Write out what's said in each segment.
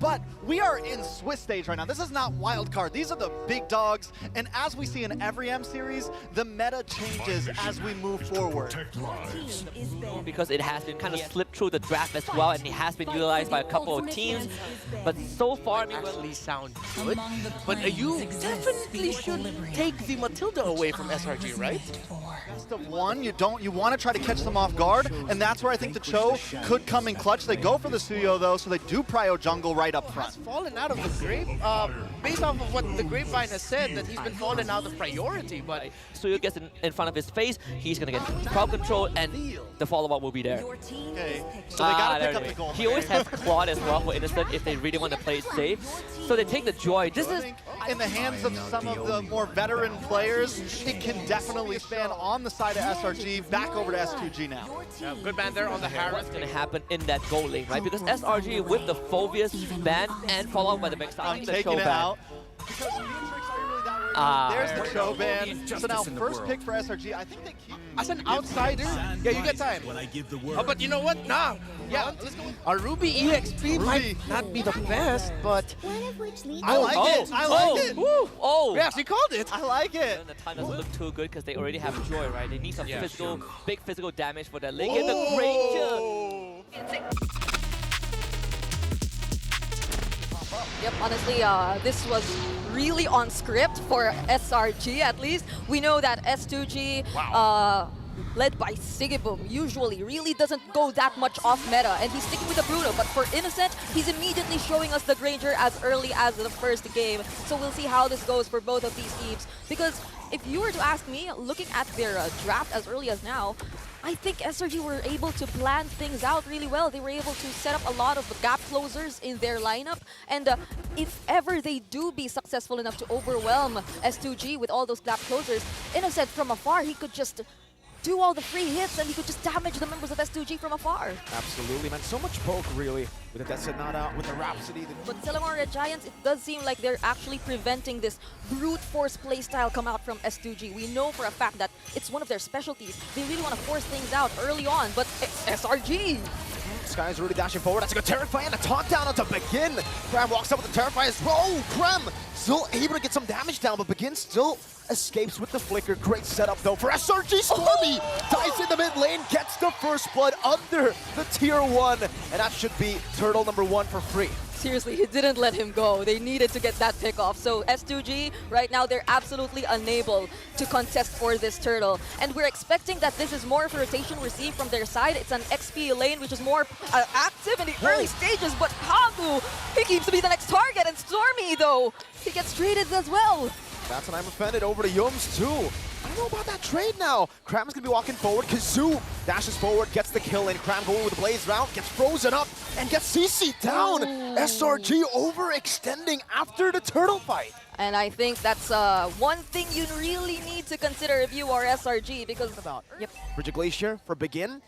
But we are in Swiss stage right now. This is not wild card. These are the big dogs. And as we see in every M series, the meta changes as we move forward. Because it has been kind of slipped through the draft as well, and it has been utilized by a couple of teams. But so far, actually sound good. But you definitely should take the Matilda away from SRG, right? Best of one, you want to try to catch them off guard, and that's where I think the Cho could come in clutch. They go for the Suyo though, so they do prio jungle right up front. He's fallen out of the grape, based off of what the grapevine has said, that he's been fallen out of priority, but Suyo gets in front of his face, he's gonna get crowd control, and the follow-up will be there. Okay, so they gotta pick up the goal. He always has Claude as well for Innocent if they really want to play it safe. So they take the joy. This is in the hands of some of the more veteran players. It can definitely span on the side of SRG back over to S2G now. yeah, good man there on the Harris. what's going to happen in that goal lane, right? Because SRG with the Phobius ban and followed by the back side, the taking Cho it ban. out. Because Matrix aren't really that worried. There's the Cho ban. So now first pick for SRG. I think they keep. As an outsider, yeah, you get time. When I give the word. Oh, but you know what? Nah. Yeah, a Ruby EXP might not be the best, but I like it. I like it. Oh! yes, you called it. I like it. And the time doesn't look too good because they already have Joy, right? They need some big physical damage for that lane. Get the Granger! Yep, honestly, this was really on script for SRG at least. We know that S2G, led by Sigibum, usually really doesn't go that much off meta, and he's sticking with the Bruno. But for Innocent, he's immediately showing us the Granger as early as the first game. So we'll see how this goes for both of these teams. Because if you were to ask me, looking at their draft as early as now, I think SRG were able to plan things out really well. They were able to set up a lot of gap closers in their lineup. And if ever they do be successful enough to overwhelm S2G with all those gap closers, Innocent from afar, he could just do all the free hits and he could just damage the members of S2G from afar. Absolutely, man. So much poke, really, with the Detonata, with the Rhapsody. But Selangor Red Giants, it does seem like they're actually preventing this brute force playstyle come out from S2G. We know for a fact that it's one of their specialties. They really want to force things out early on, but it's SRG. Sky's really dashing forward. That's a good Terrify and a taunt down onto Begin. Cram walks up with the Terrify as well. Oh, Cram still able to get some damage down, but Begin still escapes with the flicker. Great setup though for SRG. Stormy dives in the mid lane, gets the first blood under the tier 1, and that should be turtle number 1 for free. Seriously, he didn't let him go. They needed to get that pick off. So S2G, right now, they're absolutely unable to contest for this turtle. And we're expecting that this is more of a rotation we're seeing from their side. It's an XP lane, which is more active in the early stages. But Hagu, he keeps to be the next target. And Stormy, though, he gets traded as well. That's an I'm offended over to Yums too. I don't know about that trade now. Cram's gonna be walking forward. Kazoo dashes forward, gets the kill in. Cram going with the blaze round, gets frozen up, and gets CC down. SRG overextending after the turtle fight. And I think that's one thing you really need to consider if you are SRG, because Bridge Glacier for Begin.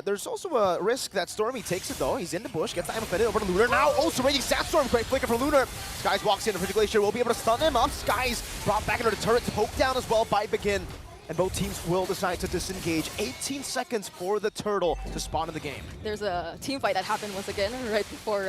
There's also a risk that Stormy takes it though. He's in the bush, gets the I'm offended over to Lunar. Now also Raging Sandstorm, great flicker for Lunar. Skies walks in, Bridge Glacier will be able to stun him up. Skies brought back into the turret, poked down as well by Begin. And both teams will decide to disengage. 18 seconds for the turtle to spawn in the game. There's a team fight that happened once again right before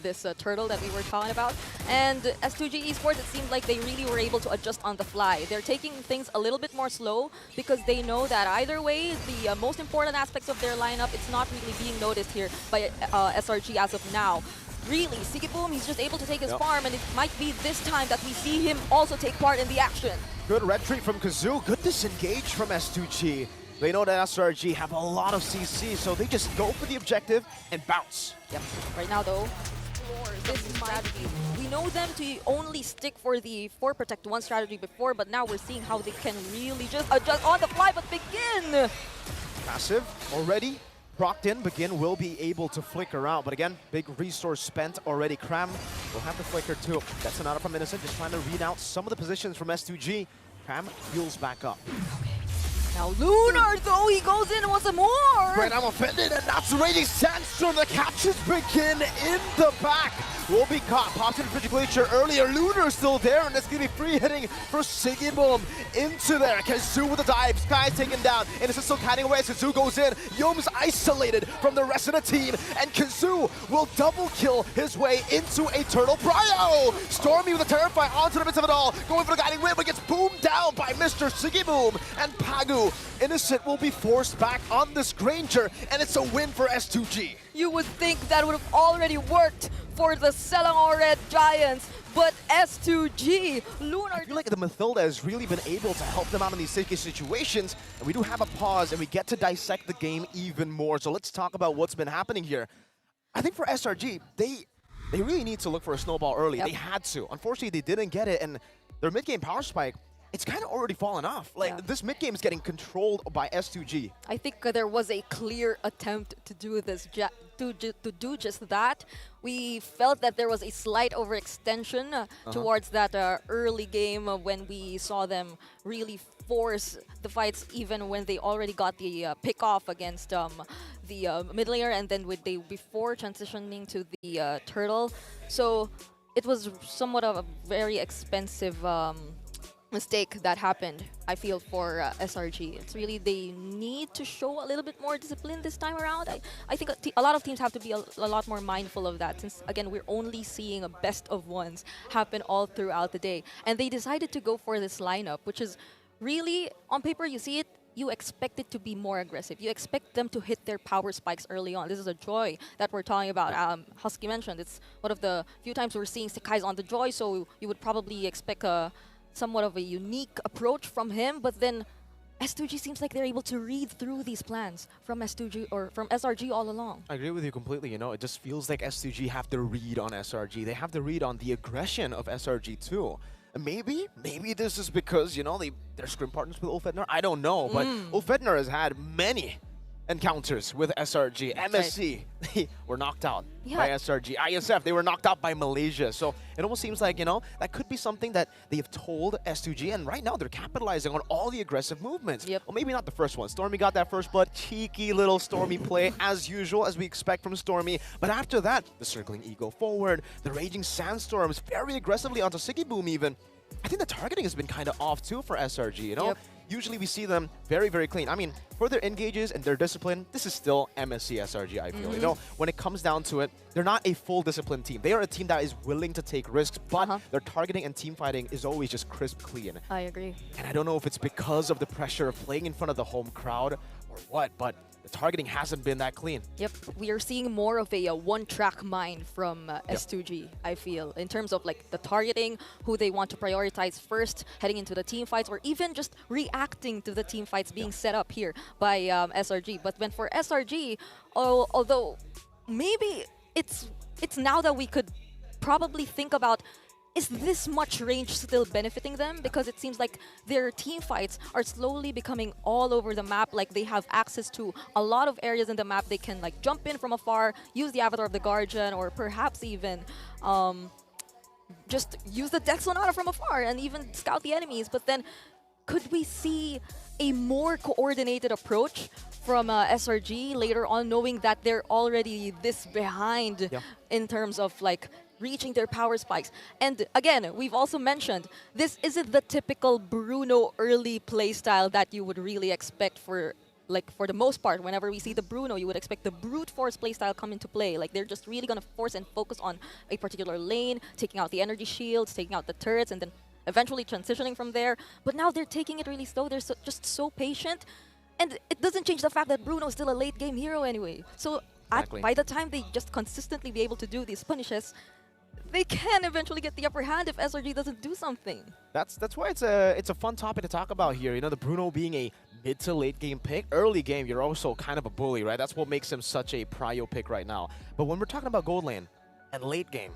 this turtle that we were talking about. And S2G Esports, it seemed like they really were able to adjust on the fly. They're taking things a little bit more slow because they know that either way, the most important aspects of their lineup, it's not really being noticed here by SRG as of now. Really, Sigibum, he's just able to take his farm, and it might be this time that we see him also take part in the action. Good red treat from Kazoo, good disengage from S2G. They know that SRG have a lot of CC, so they just go for the objective and bounce. Yep. Right now, though, this strategy, we know them to only stick for the 4 Protect 1 strategy before, but now we're seeing how they can really just adjust on the fly, but Begin! Passive already procced in. Begin will be able to flicker out, but again, big resource spent already. Cram will have the flicker too. That's another from Innocent, just trying to read out some of the positions from S2G. Cram heals back up. Now Lunar, though, he goes in once more! Right, I'm offended, and that's Raging Sandstorm that catches Begin in the back. will be caught. Pops into Frigid Glacier earlier. Lunar still there, and it's going to be free hitting for Sigibum into there. Kazoo with the dive. Sky's taken down. Innocent still kiting away as Kazoo goes in. Yom's isolated from the rest of the team, and Kazoo will double kill his way into a Turtle Prio. Stormy with a Terrify onto the midst of it all. Going for the guiding whip, but gets boomed down by Mr. Sigibum. And Pagu, Innocent will be forced back on this Granger, and it's a win for S2G. You would think that would have already worked for the Selangor Red Giants, but S2G, Lunar... I feel like the Mathilda has really been able to help them out in these sticky situations, and we do have a pause, and we get to dissect the game even more. So let's talk about what's been happening here. I think for SRG, they really need to look for a snowball early. Yep. They had to. Unfortunately, they didn't get it, and their mid-game power spike, it's kind of already fallen off. Like, this mid-game is getting controlled by S2G. I think there was a clear attempt to do this, to do just that. We felt that there was a slight overextension towards that early game when we saw them really force the fights, even when they already got the pick off against the mid laner, and then before transitioning to the turtle. So it was somewhat of a very expensive mistake that happened, I feel, for SRG. It's really, they need to show a little bit more discipline this time around. I think a lot of teams have to be a lot more mindful of that, since, again, we're only seeing a best of ones happen all throughout the day. And they decided to go for this lineup, which is really, on paper, you see it, you expect it to be more aggressive. You expect them to hit their power spikes early on. This is a Joy that we're talking about. Husky mentioned, it's one of the few times we're seeing Sekai's on the Joy, so you would probably expect somewhat of a unique approach from him, but then S2G seems like they're able to read through these plans from S2G or from SRG all along. I agree with you completely. You know, it just feels like S2G have the read on SRG. They have the read on the aggression of SRG too. And maybe this is because, you know, they're scrim partners with Ulfednar. I don't know, but Ulfednar has had many encounters with SRG. MSC, they were knocked out by SRG. ISF, they were knocked out by Malaysia. So it almost seems like, you know, that could be something that they have told S2G, and right now they're capitalizing on all the aggressive movements. Yep. Well, maybe not the first one. Stormy got that first blood. Cheeky little Stormy play, as usual, as we expect from Stormy. But after that, the Circling Eagle forward, the Raging Sandstorms very aggressively onto Sigiboom even. I think the targeting has been kind of off too for SRG, you know? Yep. Usually we see them very, very clean. I mean, for their engages and their discipline, this is still MSC SRG, I feel. You know, when it comes down to it, they're not a full discipline team. They are a team that is willing to take risks, but their targeting and team fighting is always just crisp clean. I agree. And I don't know if it's because of the pressure of playing in front of the home crowd or what, but the targeting hasn't been that clean. Yep, we are seeing more of a one-track mind from S2G, I feel, in terms of like the targeting, who they want to prioritize first, heading into the team fights, or even just reacting to the team fights being set up here by SRG. But when for SRG, although maybe it's now that we could probably think about, is this much range still benefiting them? Because it seems like their team fights are slowly becoming all over the map. Like, they have access to a lot of areas in the map. They can like jump in from afar, use the Avatar of the Guardian, or perhaps even just use the Death Sonata from afar and even scout the enemies. But then, could we see a more coordinated approach from SRG later on, knowing that they're already this behind in terms of like reaching their power spikes? And again, we've also mentioned, this isn't the typical Bruno early playstyle that you would really expect for, like, for the most part. Whenever we see the Bruno, you would expect the brute force playstyle come into play. Like, they're just really gonna force and focus on a particular lane, taking out the energy shields, taking out the turrets, and then eventually transitioning from there. But now they're taking it really slow. They're just so patient. And it doesn't change the fact that Bruno is still a late game hero anyway. So by the time they just consistently be able to do these punishes, they can eventually get the upper hand if SRG doesn't do something. That's why it's a fun topic to talk about here. You know, the Bruno being a mid to late game pick. Early game, you're also kind of a bully, right? That's what makes him such a prio pick right now. But when we're talking about gold lane and late game,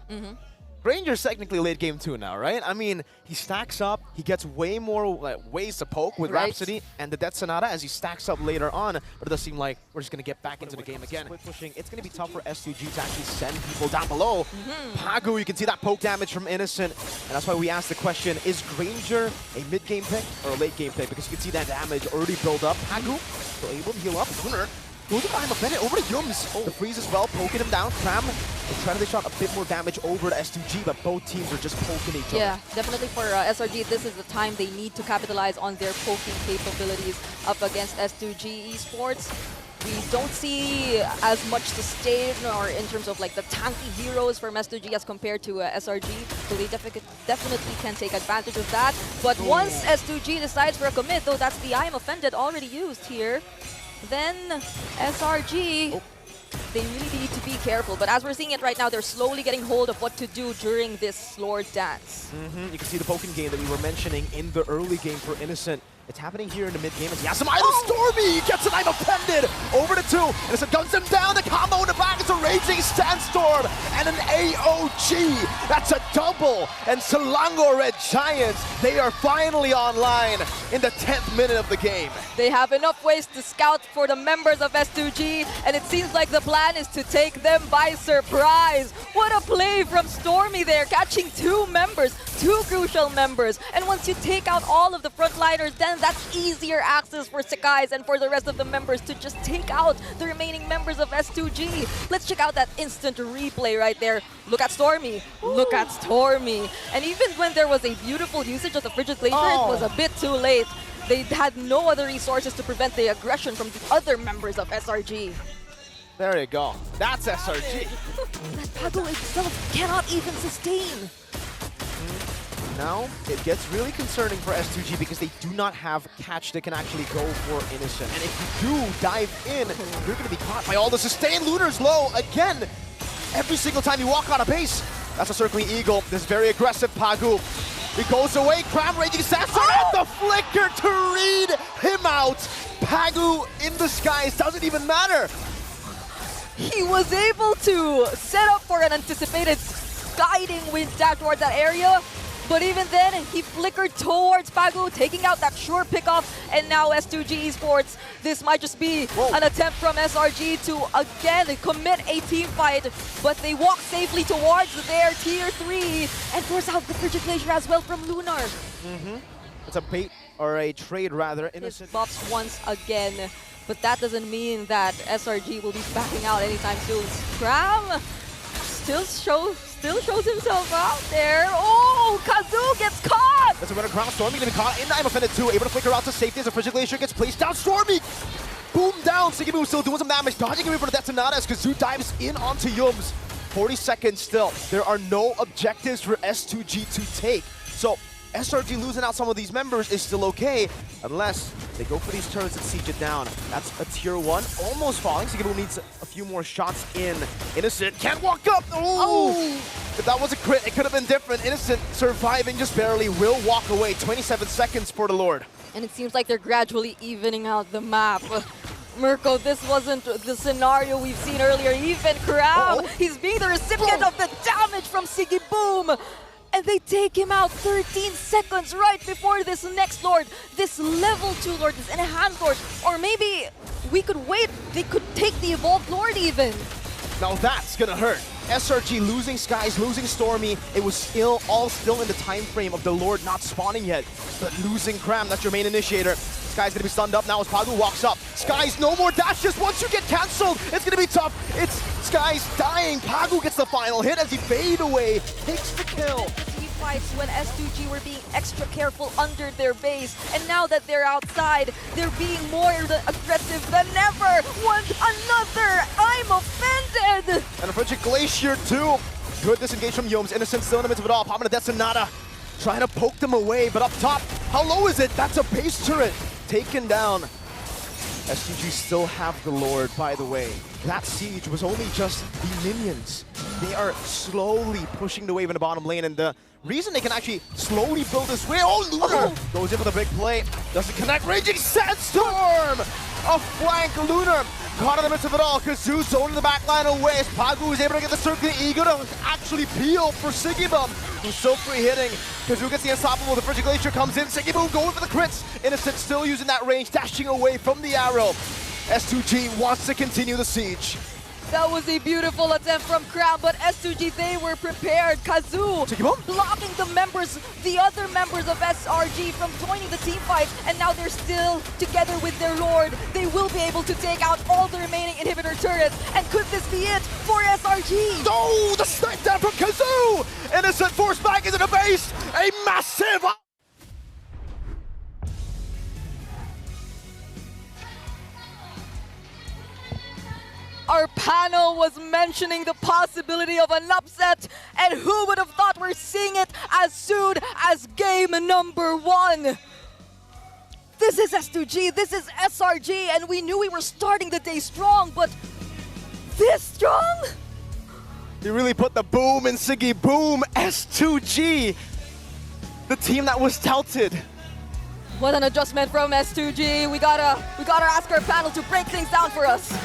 Granger's technically late game too now, right? I mean, he stacks up, he gets way more ways to poke with Rhapsody and the Death Sonata as he stacks up later on, but it does seem like we're just going to get back into the game again. Split pushing, it's going to be tough for S2G to actually send people down below. Pagu, you can see that poke damage from Innocent, and that's why we asked the question, is Granger a mid-game pick or a late-game pick? Because you can see that damage already build up. Pagu still able to heal up. Lunar Goes to I'm offended over to Yums. The freeze as well, poking him down. Cram is trying to dish out a bit more damage over to S2G, but both teams are just poking each other. Yeah, definitely for SRG, this is the time they need to capitalize on their poking capabilities up against S2G esports. We don't see as much sustain or in terms of like the tanky heroes from S2G as compared to SRG, so they definitely can take advantage of that. But once S2G decides for a commit, though that's the I'm offended already used here, then SRG, they really need to be careful. But as we're seeing it right now, they're slowly getting hold of what to do during this Lord Dance. You can see the poking game that we were mentioning in the early game for Innocent. It's happening here in the mid-game as Yasumai Stormy gets an I'm offended over to 2. Innocent guns him down. The combo in the back is a raging sandstorm and an AOG. That's a double. And Selangor Red Giants, they are finally online in the 10th minute of the game. They have enough ways to scout for the members of S2G, and it seems like the plan is to take them by surprise. What a play from Stormy there, catching 2 members, 2 crucial members. And once you take out all of the frontliners, then that's easier access for Sakai's and for the rest of the members to just take out the remaining members of S2G. Let's check out that instant replay right there. Look at Stormy. Look at Stormy. And even when there was a beautiful usage of the Frigid Glacier, it was a bit too late. They had no other resources to prevent the aggression from the other members of SRG. There you go. That's SRG. That Pago itself cannot even sustain. Now, it gets really concerning for S2G because they do not have catch that can actually go for Innocent. And if you do dive in, you're going to be caught by all the sustain. Lunar's low again. Every single time you walk on a base, that's a circling eagle. This very aggressive Pagu. He goes away, Cram raging Sandstorm, and the flicker to read him out. Pagu in the skies, doesn't even matter. He was able to set up for an anticipated guiding wind dash towards that area. But even then, he flickered towards Pagu, taking out that sure pickoff, and now S2G Esports. This might just be an attempt from SRG to, again, commit a team fight, but they walk safely towards their tier 3, and force out the Frigid Glacier as well from Lunar. It's a bait, or a trade rather. His Innocent. buffs once again, but that doesn't mean that SRG will be backing out anytime soon. Scram still shows himself out there. Oh, Kazoo gets caught! That's a runner ground. Stormy gonna be caught in the I'm offended too. Able to flicker out to safety as a Frigid Glacier gets placed down. Stormy! Boom down. Sigibu still doing some damage. Dodging away from the Detonata as Kazoo dives in onto Yums. 40 seconds still. There are no objectives for S2G to take. So SRG losing out some of these members is still okay, unless they go for these turrets and siege it down. That's a tier 1, almost falling. Sigibu needs a few more shots in. Innocent can't walk up. Oh! If that was a crit, it could have been different. Innocent surviving just barely, will walk away. 27 seconds for the Lord. And it seems like they're gradually evening out the map. Mirko, this wasn't the scenario we've seen earlier. Even Cram, he's being the recipient of the damage from Siggy Boom. And they take him out 13 seconds right before this next Lord, this level 2 Lord, this enhanced Lord. Or maybe we could wait, they could take the evolved Lord even. Now that's gonna hurt. SRG losing Skies, losing Stormy. It was all still in the time frame of the Lord not spawning yet. But losing Cram, that's your main initiator. Sky's gonna be stunned up now as Pagu walks up. Skies, no more dashes. Once you get cancelled, it's gonna be tough. It's Skies dying. Pagu gets the final hit as he fade away, takes the kill. Fights when S2G were being extra careful under their base, and now that they're outside, they're being more aggressive than ever. Another I'm offended! And a Frigid Glacier too. Good disengage from Yums. Innocent still in the midst of it all. Popping a Detonata. Trying to poke them away, but up top, how low is it? That's a base turret. Taken down. S2G still have the Lord, by the way. That siege was only just the minions. They are slowly pushing the wave in the bottom lane, and the reason they can actually slowly build this way. Oh, Lunar goes in for the big play. Doesn't connect. Raging Sandstorm! A flank Lunar. Caught in the midst of it all. Kazoo zone in the back line away as Pagu is able to get the circling eagle to actually peel for Sigibum, who's so free hitting. Kazoo gets the unstoppable. The Frigid Glacier comes in. Sigibum going for the crits. Innocent still using that range, dashing away from the arrow. S2G wants to continue the siege. That was a beautiful attempt from Crown, but S2G, they were prepared. Kazoo blocking the other members of SRG from joining the team fight, and now they're still together with their lord. They will be able to take out all the remaining inhibitor turrets, and could this be it for SRG? Oh, the snipe down from Kazoo! Innocent forced back into the base! A massive... Our panel was mentioning the possibility of an upset, and who would have thought we're seeing it as soon as game number 1? This is S2G, this is SRG, and we knew we were starting the day strong, but this strong? He really put the boom in Siggy. Boom, S2G. The team that was touted. What an adjustment from S2G. We gotta ask our panel to break things down for us.